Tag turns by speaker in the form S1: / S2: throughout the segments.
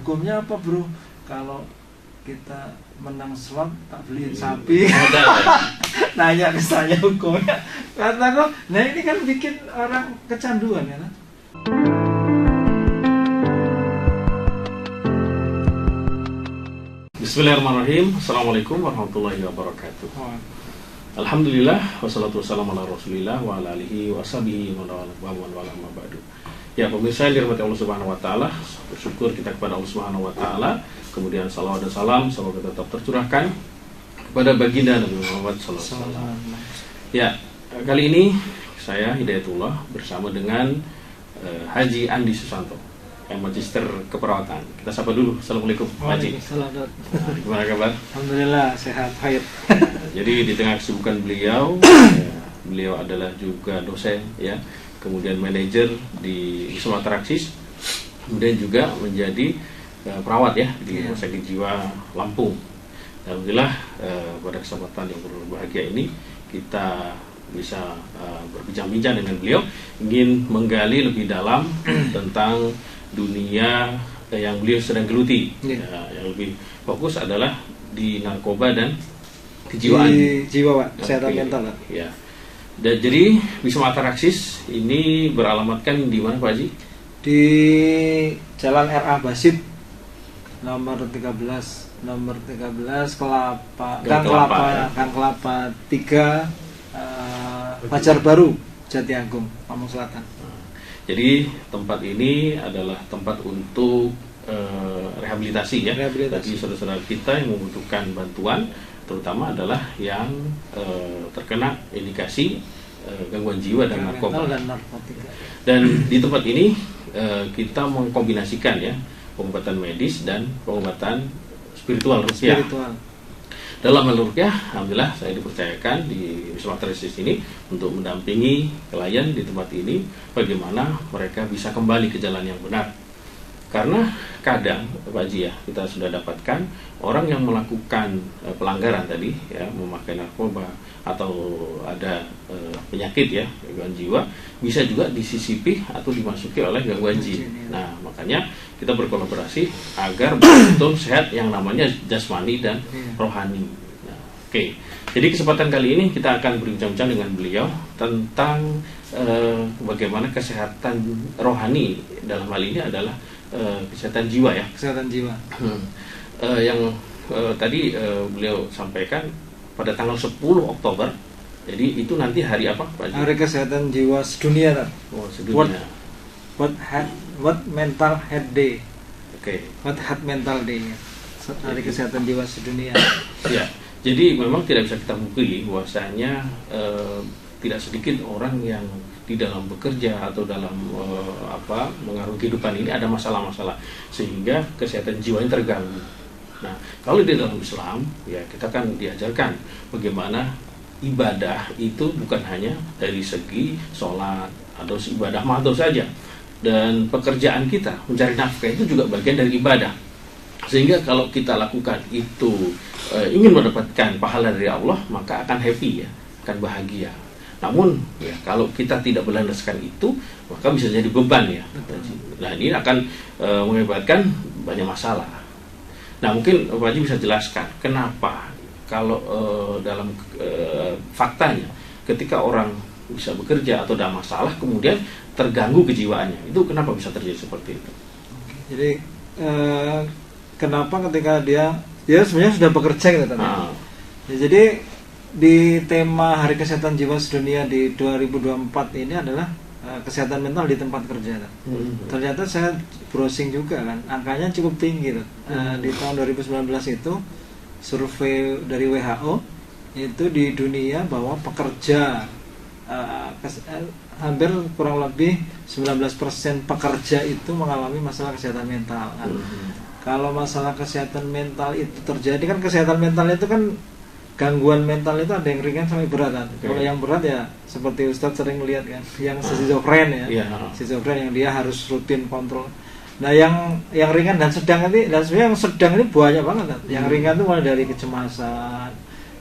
S1: hukumnya apa bro? Kalau kita menang slot tak beliin sapi. Nanya ke saya hukumnya. Kata nah ini kan bikin orang kecanduan ya kan?
S2: Bismillahirrahmanirrahim. Assalamualaikum warahmatullahi wabarakatuh. Alhamdulillah wassalatu wassalamu ala Rasulillah wa ala alihi washabihi wa man ba'du. Ya pemirsa yang dirahmati Allah Subhanahu wa taala, bersyukur kita kepada Allah Subhanahu wa taala. Kemudian salawat dan salam semoga tetap tercurahkan kepada baginda Nabi Muhammad sallallahu alaihi wasallam. Ya, kali ini saya Hidayatullah bersama dengan Haji Andi Susanto, yang magister keperawatan. Kita sapa dulu. Assalamualaikum Haji. Nah, gimana kabar?
S1: Alhamdulillah sehat, khair.
S2: Jadi di tengah kesibukan beliau, beliau adalah juga dosen ya, kemudian manajer di Wisma Atraksis, kemudian juga menjadi perawat ya di Rumah Sakit Jiwa Lampung. Alhamdulillah pada kesempatan yang berbahagia ini kita bisa berbincang-bincang dengan beliau, ingin menggali lebih dalam tentang dunia yang beliau sedang geluti. Yang lebih fokus adalah di narkoba dan kejiwaan.
S1: Di jiwa, Pak, kesehatan mental. Pak.
S2: Ya. Dan jadi Wisma Atraksis ini beralamatkan di mana Pak Haji? Di
S1: Jalan RA Basit nomor 13 Gang Kelapa 3 Pajar Baru, Jati Agung, Lampung Selatan.
S2: Jadi tempat ini adalah tempat untuk rehabilitasi ya. Bagi saudara-saudara kita yang membutuhkan bantuan, terutama adalah yang terkena indikasi gangguan jiwa dan narkoba. Dan di tempat ini kita mengkombinasikan ya pengobatan medis dan pengobatan spiritual ruqyah. Dalam hal ruqyah, alhamdulillah saya dipercayakan di Wisma Atraksis ini untuk mendampingi klien di tempat ini bagaimana mereka bisa kembali ke jalan yang benar. Karena kadang Pak Haji ya, kita sudah dapatkan orang yang melakukan pelanggaran tadi ya, memakai narkoba atau ada penyakit ya, gangguan jiwa, bisa juga disisipi atau dimasuki oleh gangguan jin. Nah, makanya kita berkolaborasi agar betul sehat yang namanya jasmani dan rohani. Nah, oke. Jadi kesempatan kali ini kita akan berbincang-bincang dengan beliau tentang bagaimana kesehatan rohani, dalam hal ini adalah kesehatan jiwa ya.
S1: Kesehatan jiwa.
S2: Yang tadi beliau sampaikan pada tanggal 10 Oktober. Jadi itu nanti hari apa Pak?
S1: Hari Kesehatan Jiwa Sedunia.
S2: Oh, sedunia.
S1: World Mental Health Day.
S2: Oke.
S1: World Health Mental Day. Hari Kesehatan Jiwa Sedunia.
S2: Ya. Jadi memang tidak bisa kita pungkiri bahwasanya tidak sedikit orang yang di dalam bekerja atau dalam mengarungi kehidupan ini ada masalah-masalah sehingga kesehatan jiwanya terganggu. Nah, kalau di dalam Islam ya kita kan diajarkan bagaimana ibadah itu bukan hanya dari segi sholat atau ibadah mahdoh saja, dan pekerjaan kita mencari nafkah itu juga bagian dari ibadah. Sehingga kalau kita lakukan itu ingin mendapatkan pahala dari Allah, maka akan happy ya, akan bahagia. Namun ya kalau kita tidak berlandaskan itu, maka bisa jadi beban ya. Nah, ini akan mengakibatkan banyak masalah. Nah, mungkin Pak Haji bisa jelaskan kenapa kalau dalam faktanya ketika orang bisa bekerja atau ada masalah kemudian terganggu kejiwaannya, itu kenapa bisa terjadi seperti itu?
S1: Jadi kenapa ketika dia sebenarnya sudah bekerja gitu tadi. Ya, jadi di tema Hari Kesehatan Jiwa Sedunia di 2024 ini adalah kesehatan mental di tempat kerja. Ternyata saya browsing juga kan, angkanya cukup tinggi tuh. Di tahun 2019 itu survei dari WHO itu di dunia bahwa pekerja hampir kurang lebih 19% pekerja itu mengalami masalah kesehatan mental. Kan? Kalau masalah kesehatan mental itu terjadi kan, kesehatan mental itu kan gangguan mental itu ada yang ringan sampai berat kan. Kalau yang berat ya seperti Ustadz sering lihat kan, yang schizofren ya, schizofren yang dia harus rutin kontrol. Nah yang ringan dan sedang ini, dan sebenarnya yang sedang ini banyak banget kan. Yang ringan itu mulai dari kecemasan,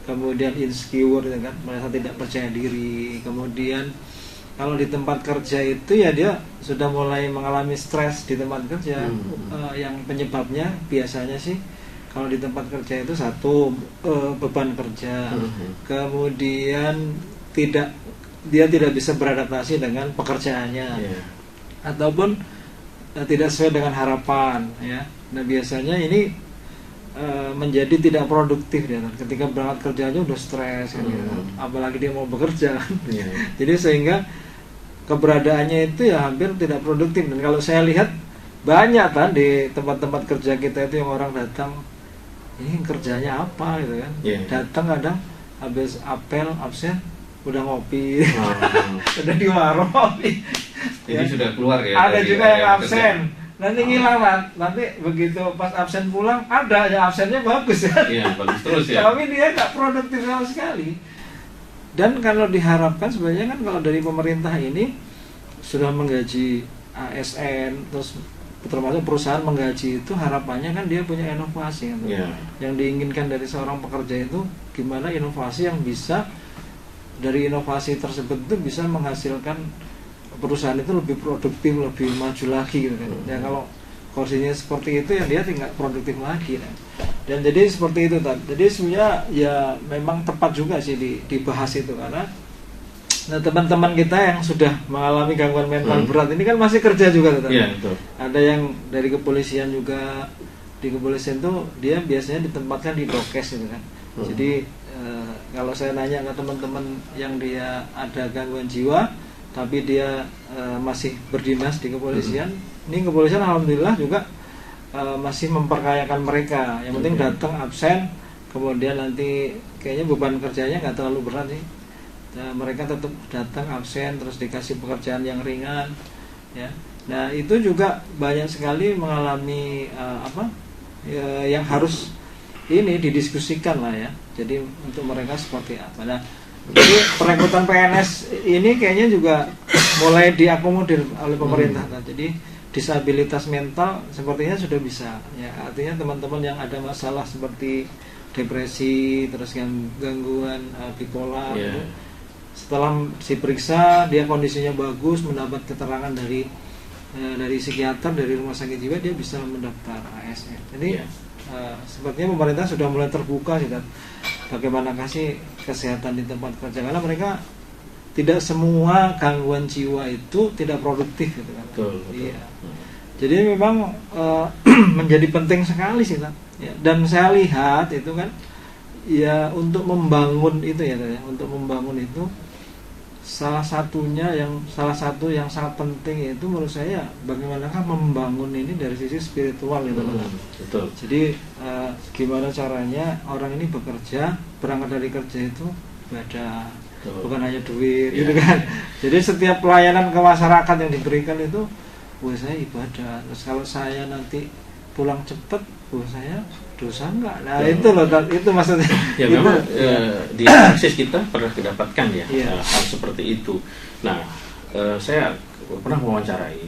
S1: kemudian insecure kan, merasa tidak percaya diri, kemudian kalau di tempat kerja itu ya dia sudah mulai mengalami stres di tempat kerja. Yang penyebabnya biasanya sih kalau di tempat kerja itu satu, beban kerja, kemudian dia tidak bisa beradaptasi dengan pekerjaannya, ataupun tidak sesuai dengan harapan, ya. Nah biasanya ini menjadi tidak produktif dia, ketika berangkat kerjanya udah stres, gitu. Apalagi dia mau bekerja, jadi sehingga keberadaannya itu ya hampir tidak produktif. Dan kalau saya lihat banyak kan di tempat-tempat kerja kita itu yang orang datang, ini kerjanya apa gitu kan, datang kadang habis apel absen udah ngopi, udah di warung.
S2: Ini sudah keluar ya.
S1: Ada juga yang absen nanti ngilang, nanti begitu pas absen pulang ada ya absennya bagus ya,
S2: bagus terus ya,
S1: tapi dia nggak produktif sama sekali. Dan kalau diharapkan sebenarnya kan kalau dari pemerintah ini sudah menggaji ASN, terus termasuk perusahaan menggaji itu, harapannya kan dia punya inovasi kan? Yang diinginkan dari seorang pekerja itu gimana inovasi yang bisa, dari inovasi tersebut itu bisa menghasilkan perusahaan itu lebih produktif, lebih maju lagi gitu kan. Ya kalau kursinya seperti itu ya dia tidak produktif lagi kan. Dan jadi seperti itu kan. Jadi sebenarnya ya memang tepat juga sih dibahas itu, karena nah teman-teman kita yang sudah mengalami gangguan mental berat ini kan masih kerja juga kan. Ada yang dari kepolisian juga, di kepolisian tuh dia biasanya ditempatkan di dokes gitu kan. Jadi kalau saya nanya ke teman-teman yang dia ada gangguan jiwa tapi dia masih berdinas di kepolisian, ini kepolisian alhamdulillah juga masih memperkayakan mereka. Yang penting datang absen, kemudian nanti kayaknya beban kerjanya nggak terlalu berat sih. Mereka tetap datang absen, terus dikasih pekerjaan yang ringan, ya. Nah itu juga banyak sekali mengalami yang harus ini didiskusikan lah ya. Jadi untuk mereka seperti apa. Nah jadi perekrutan PNS ini kayaknya juga mulai diakomodir oleh pemerintah. Nah, jadi disabilitas mental sepertinya sudah bisa, ya. Artinya teman-teman yang ada masalah seperti depresi, terus gangguan bipolar, gitu, setelah diperiksa dia kondisinya bagus, mendapat keterangan dari psikiater, dari rumah sakit jiwa, dia bisa mendaftar ASN. Jadi sepertinya pemerintah sudah mulai terbuka sih, bagaimana kasih kesehatan di tempat kerja, karena mereka tidak semua gangguan jiwa itu tidak produktif gitu kan.
S2: Betul.
S1: Iya. Jadi memang menjadi penting sekali sih kan. Ya, dan saya lihat itu kan ya untuk membangun itu ya, untuk membangun itu salah satu yang sangat penting itu menurut saya bagaimanakah membangun ini dari sisi spiritual gitu kan.
S2: Betul.
S1: Jadi gimana caranya orang ini bekerja, berangkat dari kerja itu ibadah, bukan hanya duit gitu kan. Jadi setiap pelayanan ke masyarakat yang diberikan itu saya ibadah. Terus kalau saya nanti pulang cepat, saya dosa enggak? Nah itu loh, itu maksudnya.
S2: Ya memang di praksis kita pernah didapatkan ya hal seperti itu. Nah saya pernah mewawancarai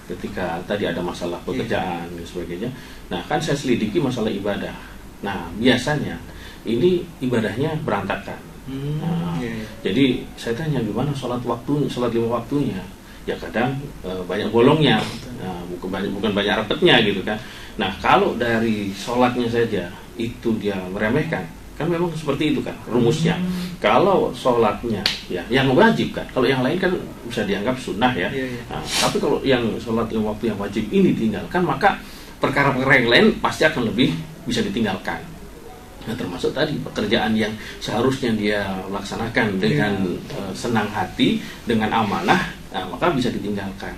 S2: ketika tadi ada masalah pekerjaan dan sebagainya. Nah kan saya selidiki masalah ibadah. Nah biasanya ini ibadahnya berantakan. Jadi saya tanya gimana sholat lima waktunya? Ya kadang banyak bolongnya, bukan banyak rapetnya gitu kan. Nah kalau dari sholatnya saja itu dia meremehkan, kan memang seperti itu kan rumusnya. Kalau sholatnya ya yang wajib kan, kalau yang lain kan bisa dianggap sunnah ya. Nah, tapi kalau yang sholat lima waktu yang wajib ini ditinggalkan, maka perkara-perkara yang lain pasti akan lebih bisa ditinggalkan. Nah termasuk tadi pekerjaan yang seharusnya dia laksanakan dengan senang hati, dengan amanah, maka bisa ditinggalkan.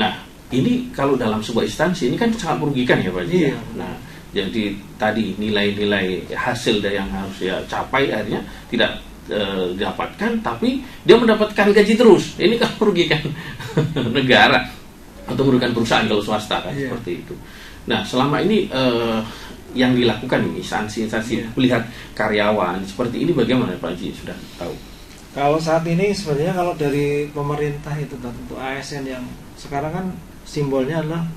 S2: Nah ini kalau dalam sebuah instansi ini kan sangat merugikan ya Pak Haji. Nah jadi tadi nilai-nilai hasil yang harus dia capai akhirnya tidak didapatkan, tapi dia mendapatkan gaji terus. Ini kan merugikan negara atau merugikan perusahaan kalau swasta kan seperti itu. Nah selama ini yang dilakukan ini instansi-instansi melihat karyawan seperti ini bagaimana Pak Haji, sudah tahu?
S1: Kalau saat ini sebenarnya kalau dari pemerintah itu untuk ASN yang sekarang kan simbolnya adalah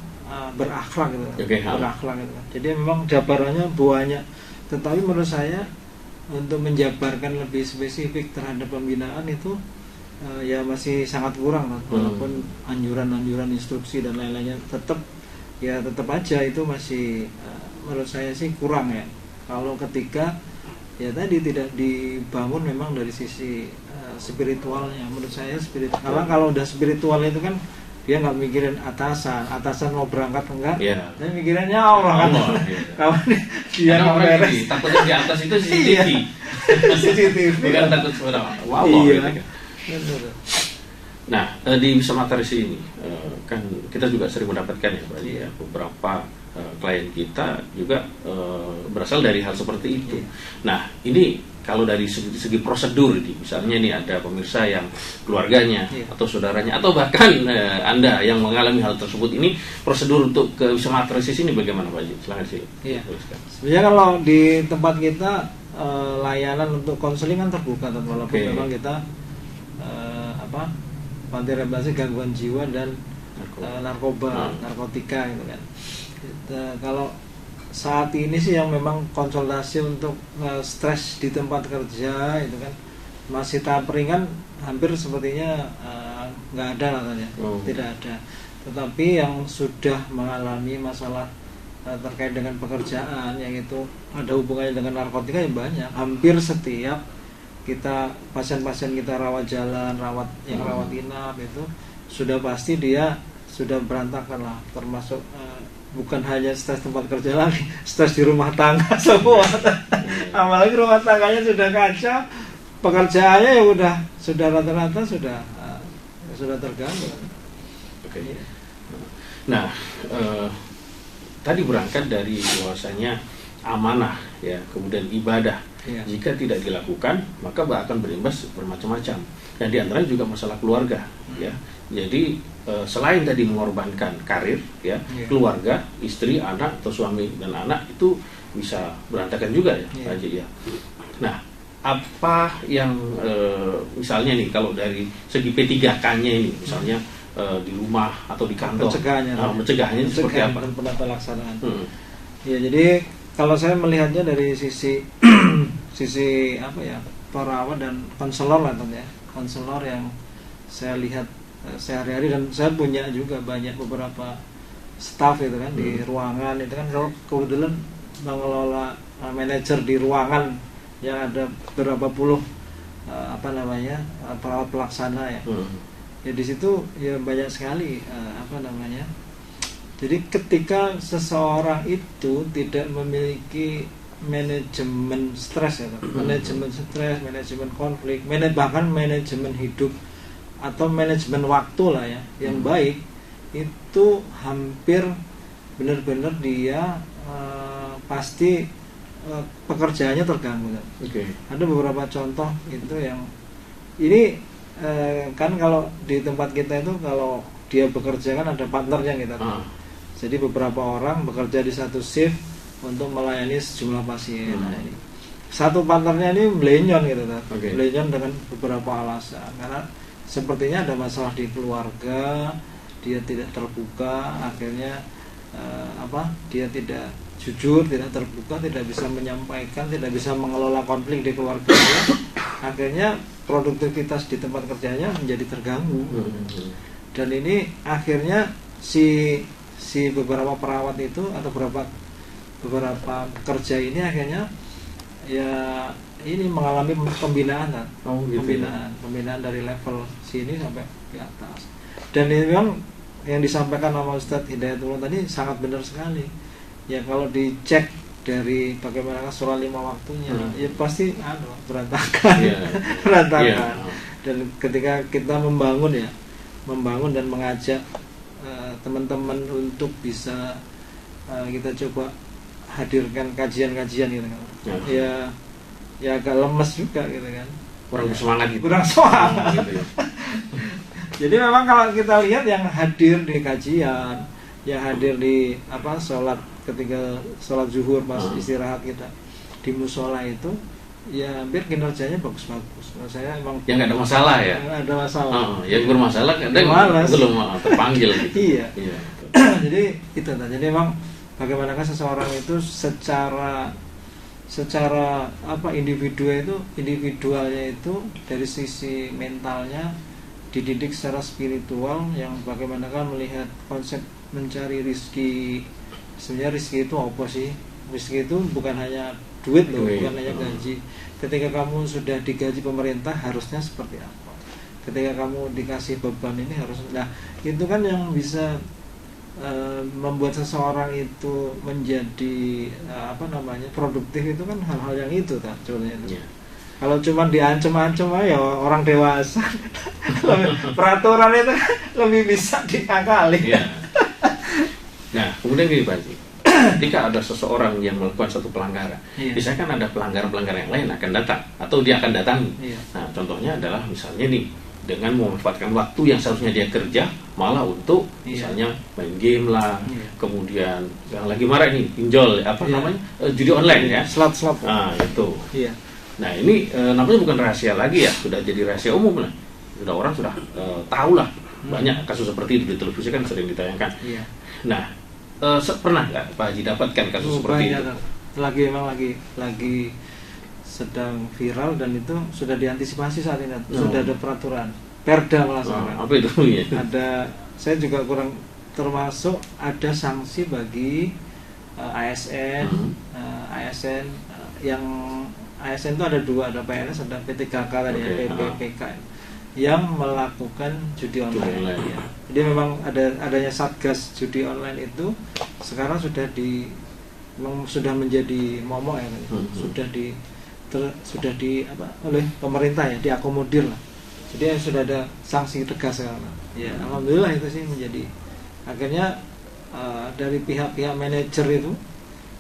S1: berakhlak gitu, berakhlak gitu. Jadi memang jabarannya banyak, tetapi menurut saya untuk menjabarkan lebih spesifik terhadap pembinaan itu ya masih sangat kurang lah. Walaupun anjuran-anjuran instruksi dan lain-lainnya tetap aja itu masih menurut saya sih kurang ya. Kalau ketika ya tadi tidak dibangun memang dari sisi spiritualnya, menurut saya spiritual. Karena kalau udah spiritual itu kan dia nggak mikirin atasan mau berangkat enggak, dia mikirinnya Allah kan. Kalau dia nggak beres,
S2: takutnya di atas itu CCTV.
S1: CCTV
S2: bukan takut suara wow
S1: iya.
S2: Gitu kan. Nah, di Wisma Matahari ini kan kita juga sering mendapatkan ya Pak, ya beberapa klien kita juga berasal dari hal seperti itu. Nah, ini kalau dari segi prosedur ini, misalnya nih ada pemirsa yang keluarganya atau saudaranya atau bahkan Anda yang mengalami hal tersebut, ini prosedur untuk ke Wisma Matahari ini bagaimana Pak Haji? Silakan sih.
S1: Iya. Sebenarnya kalau di tempat kita layanan untuk konseling kan terbuka, walaupun memang kita panti rehabilitasi gangguan jiwa dan narkotika gitu kan. Kalau saat ini sih yang memang konsultasi untuk stres di tempat kerja itu kan masih tahap ringan, hampir sepertinya nggak ada katanya, tidak ada. Tetapi yang sudah mengalami masalah terkait dengan pekerjaan yang itu ada hubungannya dengan narkotika yang banyak. Hampir setiap kita pasien-pasien kita rawat jalan, rawat inap itu sudah pasti dia sudah berantakan lah, termasuk bukan hanya stres tempat kerja lagi, stres di rumah tangga semua. Apalagi rumah tangganya sudah kacau, pekerjaannya ya sudah rata-rata sudah terganggu.
S2: Oke. Nah, tadi berangkat dari bahwasanya amanah ya, kemudian ibadah. Jika tidak dilakukan, maka akan berimbas bermacam-macam. Dan diantaranya juga masalah keluarga, ya. Jadi selain tadi mengorbankan karir, ya, keluarga, istri, anak atau suami dan anak itu bisa berantakan juga ya, Pak Haji ya. Nah, apa yang misalnya nih kalau dari segi P3K-nya ini, misalnya di rumah atau di kantor, mencegahnya seperti apa?
S1: Penata laksanaan. Ya, jadi kalau saya melihatnya dari sisi perawat dan konselor lah ya, konselor yang saya lihat sehari-hari, dan saya punya juga beberapa staff itu kan di ruangan itu kan. Kalau kebetulan mengelola manajer di ruangan yang ada berapa puluh perawat pelaksana ya. Ya di situ ya banyak sekali jadi ketika seseorang itu tidak memiliki manajemen stres ya, manajemen stres, manajemen konflik, bahkan manajemen hidup atau manajemen waktu lah ya yang baik, itu hampir benar-benar dia pasti pekerjaannya terganggu. Ada beberapa contoh itu yang ini kan kalau di tempat kita itu kalau dia bekerja kan ada partnernya kita. Jadi beberapa orang bekerja di satu shift untuk melayani sejumlah pasien. Nah, ini satu partnernya ini melenyon gitu kan. Melenyon dengan beberapa alasan. Karena sepertinya ada masalah di keluarga, dia tidak terbuka, akhirnya dia tidak jujur, tidak terbuka, tidak bisa menyampaikan, tidak bisa mengelola konflik di keluarganya. Akhirnya produktivitas di tempat kerjanya menjadi terganggu. Dan ini akhirnya si beberapa perawat itu atau beberapa pekerja ini akhirnya ya ini mengalami pembinaan kan. Pembinaan dari level sini sampai ke atas. Dan ini memang yang disampaikan sama Ustadz Hidayatullah tadi sangat benar sekali. Ya kalau dicek dari bagaimana surah 5 waktunya, ya pasti berantakan. Berantakan. Dan ketika kita membangun dan mengajak teman-teman untuk bisa kita coba hadirkan kajian-kajian gitu kan. Ya agak lemes juga gitu kan.
S2: Kurang semangat gitu.
S1: Gitu ya. Jadi memang kalau kita lihat yang hadir di kajian, yang hadir di sholat ketika sholat zuhur pas istirahat kita di musola itu, ya hampir kinerjanya bagus-bagus. Saya emang
S2: yang nggak ada masalah ya.
S1: Nggak ada masalah.
S2: Yang bermasalah kadang belum terpanggil. Gitu.
S1: Iya. Jadi itu. Jadi memang bagaimanakah seseorang itu secara individualnya itu dari sisi mentalnya dididik secara spiritual yang bagaimanakah melihat konsep mencari rizki. Sebenarnya rizki itu apa sih? Rizki itu bukan hanya duit loh, bukan hanya gaji. Ketika kamu sudah digaji pemerintah harusnya seperti apa? Ketika kamu dikasih beban ini harus, nah itu kan yang bisa membuat seseorang itu menjadi produktif, itu kan hal-hal yang itu kan sebenarnya. Kalau cuma diancam-ancam ya orang dewasa peraturan itu lebih bisa diakali.
S2: Nah kemudian gini Pak Haji, ketika ada seseorang yang melakukan satu pelanggaran, biasanya kan ada pelanggaran-pelanggaran yang lain akan datang atau dia akan datangi. Nah contohnya adalah misalnya nih, dengan memanfaatkan waktu yang seharusnya dia kerja malah untuk misalnya main game lah, kemudian yang lagi marah nih pinjol namanya judi online ya,
S1: slot.
S2: Nah itu. Nah ini namanya bukan rahasia lagi ya, sudah jadi rahasia umum lah, sudah orang sudah tahu lah, banyak kasus seperti itu di televisi kan sering ditayangkan. Nah pernah nggak Pak Haji dapatkan kasus seperti itu? Lagi
S1: sedang viral dan itu sudah diantisipasi saat ini. Sudah ada peraturan Perda malah sekarang.
S2: Apa itu?
S1: Ada, saya juga kurang termasuk ada sanksi bagi ASN yang ASN itu ada dua, ada PNS, ada P3K tadi, PPK yang melakukan judi online. Jadi memang adanya Satgas judi online itu sekarang sudah menjadi momok ya, sudah oleh pemerintah ya, diakomodir lah. Jadi sudah ada sanksi tegas sekarang. Ya alhamdulillah itu sih menjadi akhirnya dari pihak-pihak manajer itu,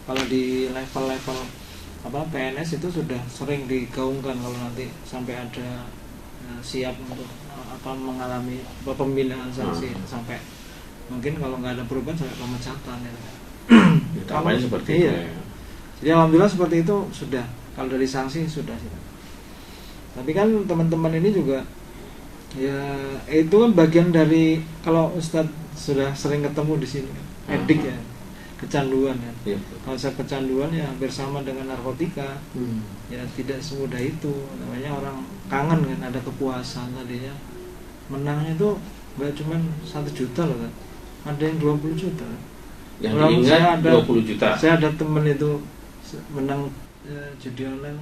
S1: kalau di level-level PNS itu sudah sering digaungkan kalau nanti sampai ada siap untuk mengalami pembinaan sanksi sampai mungkin kalau nggak ada perubahan sampai pemecatan ya.
S2: Namanya seperti itu.
S1: Jadi alhamdulillah seperti itu sudah, kalau dari sanksi sudah sih. Tapi kan teman-teman ini juga ya itu kan bagian dari, kalau Ustadz sudah sering ketemu di sini edik ya, kecanduan ya. Konsep kecanduan ya hampir sama dengan narkotika. Ya tidak semudah itu, namanya orang kangen kan, ada kepuasan tadinya. Menangnya itu nggak cuma 1 juta loh kan, ada yang 20 juta.
S2: Yang diingat 20 juta.
S1: Saya ada temen itu menang judi online,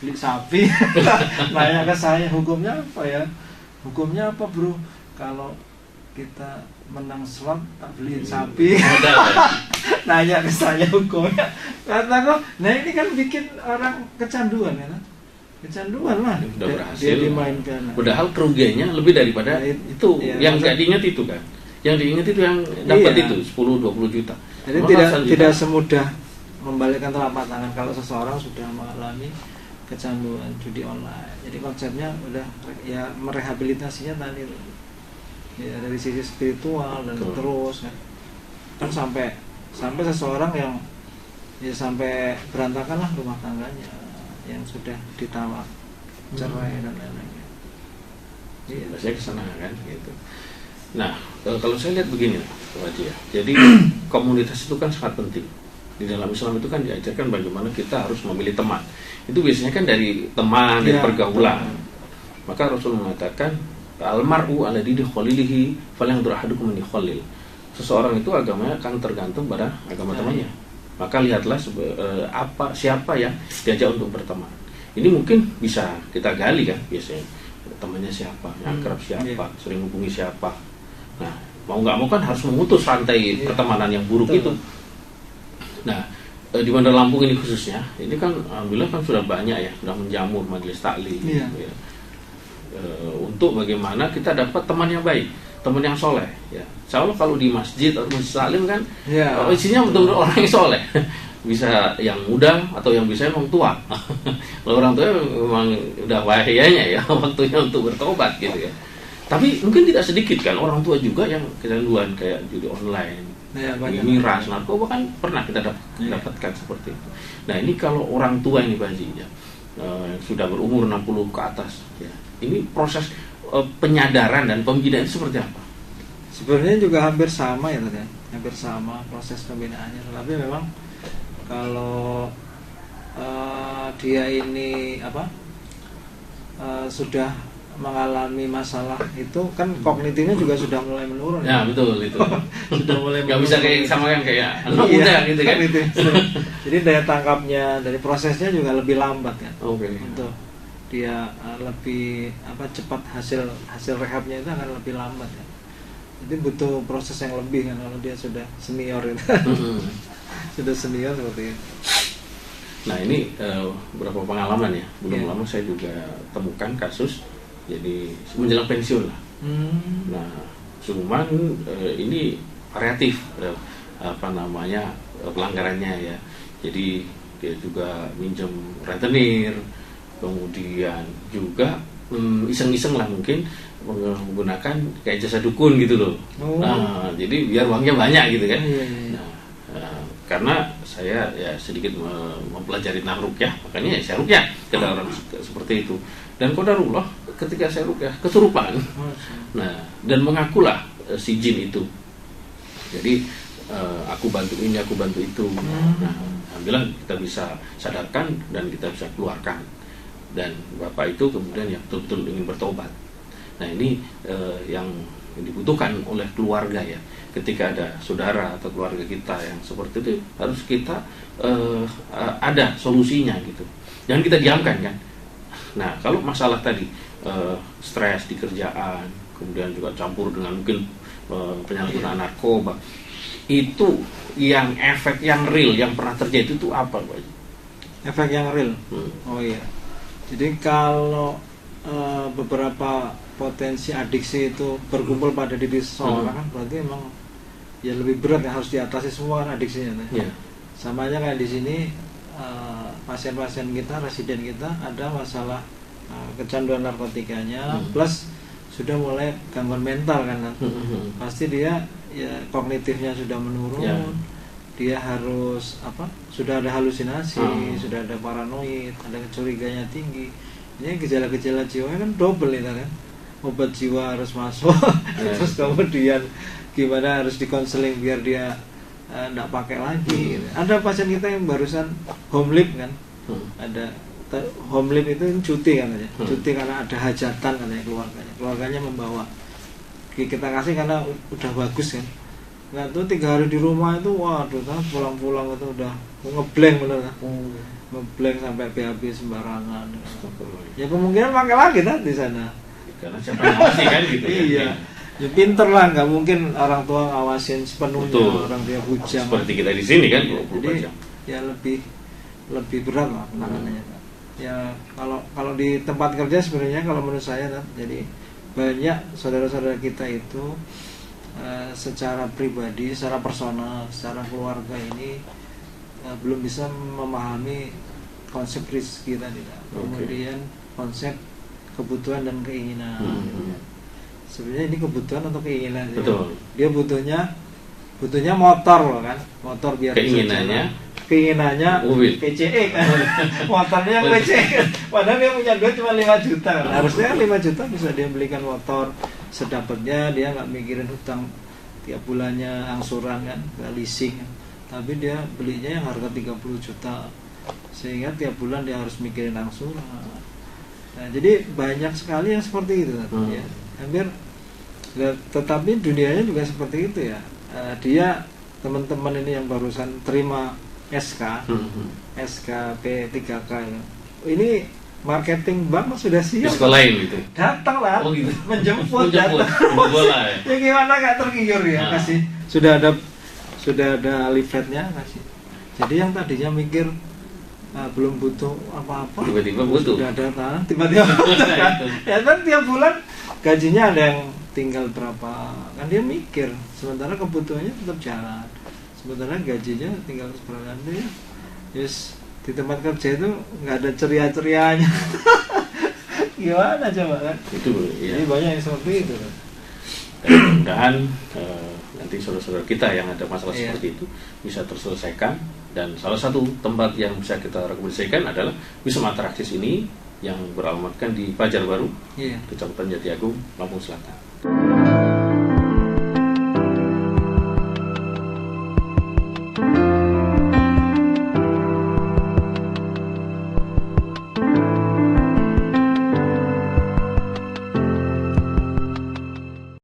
S1: beli sapi. Nanya ke saya, hukumnya apa ya? Hukumnya apa bro? Kalau kita menang slot tak beliin sapi. Nanya ke saya hukumnya. Kata nah ini kan bikin orang kecanduan ya, kecanduan lah.
S2: Sudah berhasil.
S1: Dia dimainkan.
S2: Padahal kerugiannya lebih daripada itu. Yang nggak diingat itu kan. Yang diingat itu yang dapat itu 10-20 juta.
S1: Jadi tidak semudah membalikkan telapak tangan kalau seseorang sudah mengalami kecanduan judi online. Jadi konsepnya udah ya merehabilitasinya tadi ya, dari sisi spiritual dan terus kan sampai seseorang yang ya sampai berantakan lah rumah tangganya, yang sudah ditawar cerai dan lain-lain.
S2: Iya, saya kesana kan gitu. Nah, kalau saya lihat begini Pak Haji ya. Jadi komunitas itu kan sangat penting. Di dalam Islam itu kan diajarkan bagaimana kita harus memilih teman. Itu biasanya kan dari teman, dari pergaulan. Maka Rasul mengatakan, almar'u ala dini khalilihi falyanzur ahadukum man yukhalil. Seseorang itu agamanya akan tergantung pada agama temannya. Maka lihatlah siapa yang diajak untuk berteman. Ini mungkin bisa kita gali kan biasanya. Temannya siapa, yang akrab siapa, sering hubungi siapa. Nah, mau nggak mau kan harus memutus rantai pertemanan yang buruk itu. Nah, di Bandar Lampung ini khususnya, ini kan alhamdulillah kan sudah banyak ya, sudah menjamur majelis taklim. Ya. Untuk bagaimana kita dapat teman yang baik, teman yang soleh. Ya, insya Allah kalau di masjid atau majelis taklim kan, isinya betul-betul orang yang soleh. Bisa yang muda atau yang bisa yang tua. Kalau orang tua memang udah bahayanya ya, waktunya untuk bertobat gitu ya. Tapi mungkin tidak sedikit kan orang tua juga yang kecanduan kayak judi online, miras, narkoba kan pernah kita dapatkan seperti itu. Nah ini kalau orang tua ini Pak Haji ya, sudah berumur 60 ke atas ya, ini proses penyadaran dan pembinaan itu seperti apa?
S1: Sebenarnya juga hampir sama ya tadi, hampir sama proses pembinaannya. Tapi memang kalau dia ini sudah mengalami masalah itu kan kognitifnya juga sudah mulai menurun.
S2: Ya betul itu.
S1: Sudah mulai
S2: nggak bisa kayak sama kan kayak anak muda gitu kan.
S1: Jadi daya tangkapnya dari prosesnya juga lebih lambat kan.
S2: Oke.
S1: Untuk dia lebih cepat hasil rehabnya itu akan lebih lambat kan. Jadi butuh proses yang lebih kan kalau dia sudah senior itu. Sudah senior seperti itu.
S2: Nah ini beberapa pengalaman ya. Belum lama saya juga temukan kasus. Jadi menjelang pensiun lah. Nah, cuman ini variatif pelanggarannya ya. Jadi dia juga minjem rentenir, kemudian juga iseng-iseng lah mungkin menggunakan kayak jasa dukun gitu loh. Nah, jadi biar uangnya banyak gitu kan. Nah, karena saya ya sedikit mempelajari tentang ruqyah, makanya ya saya ruqyah ke orang seperti itu. Dan qadarullah ketika saya ruqyah kesurupan. Nah, dan mengakulah si jin itu. Jadi aku bantu ini, aku bantu itu. Nah, alhamdulillah kita bisa sadarkan dan kita bisa keluarkan. Dan bapak itu kemudian yang betul-betul ingin bertobat. Nah, ini yang dibutuhkan oleh keluarga ya. Ketika ada saudara atau keluarga kita yang seperti itu, harus kita ada solusinya gitu. Jangan kita diamkan kan. Nah, kalau masalah tadi stres di kerjaan, kemudian juga campur dengan mungkin penyalahgunaan narkoba, itu yang efek yang real yang pernah terjadi itu apa, Pak?
S1: Efek yang real. Oh iya. Jadi kalau beberapa potensi adiksi itu berkumpul pada diri seseorang kan berarti emang ya lebih berat yang harus diatasi semua kan adiksinya. Sama aja kayak di sini pasien-pasien kita, residen kita ada masalah kecanduan narkotikanya plus sudah mulai gangguan mental kan. Pasti dia ya kognitifnya sudah menurun. Dia harus sudah ada halusinasi, sudah ada paranoid, ada kecuriganya tinggi. Ini gejala-gejala jiwa kan double itu kan. Obat jiwa harus masuk. Terus kemudian gimana harus dikonseling biar dia enggak pakai lagi. Ada pasien kita yang barusan home live kan. Ada home live itu cuti kan aja. Cuti karena ada hajatan katanya keluarganya membawa. Kita kasih karena udah bagus kan. Nah tuh 3 hari di rumah itu waduh pulang-pulang itu udah ngeblank bener kan. Ngeblank sampai BAB sembarangan. Ya kemungkinan pakai lagi kan di sana.
S2: Karena siapa yang ngawasi kan gitu.
S1: Iya. Ya pinter lah, nggak mungkin orang tua ngawasin sepenuhnya. Betul. Orang dia bujang.
S2: Seperti kita di sini kan.
S1: Jadi ya lebih berat lah penanganannya. Ya kalau di tempat kerja sebenarnya kalau menurut saya kan, jadi banyak saudara-saudara kita itu secara pribadi, secara personal, secara keluarga ini belum bisa memahami konsep rezeki tadi. Kemudian konsep kebutuhan dan keinginan. Sebenarnya ini kebutuhan atau keinginan?
S2: Betul.
S1: Dia butuhnya motor loh kan, motor biar keinginannya PCE kan, motornya yang PCE. Padahal dia punya duit cuma 5 juta. Harusnya 5 juta bisa dia belikan motor sedapatnya, dia nggak mikirin hutang tiap bulannya, angsuran kan, nggak leasing kan. Tapi dia belinya yang harga 30 juta, sehingga tiap bulan dia harus mikirin angsuran. Nah, jadi banyak sekali yang seperti itu ya. Hampir, tetapi dunianya juga seperti itu ya. Dia teman-teman ini yang barusan terima SK P3K ini marketing bank sudah siap.
S2: Sekolahin gitu.
S1: Datang lah,
S2: gitu.
S1: menjemput datang. Ya gimana nggak tergiur ya kasih. Sudah ada leafletnya kasih. Jadi yang tadinya mikir belum butuh apa-apa,
S2: tiba-tiba butuh.
S1: Sudah datang, tiba-tiba butuh kan. Ya kan tiap bulan gajinya ada yang tinggal berapa, kan dia mikir. Sementara kebutuhannya tetap jalan. Sementara gajinya tinggal seberapa ya. Yes, di tempat kerja itu nggak ada ceria-cerianya. Gimana coba kan?
S2: Itu ya.
S1: Jadi banyak yang seperti itu kan.
S2: Mudah-mudahan nanti saudara-saudara kita yang ada masalah seperti itu bisa terselesaikan. Dan salah satu tempat yang bisa kita rekomendasikan adalah Wisma Atraksis ini yang beralamatkan di Pajar Baru, Kecamatan Jati Agung, Lampung Selatan.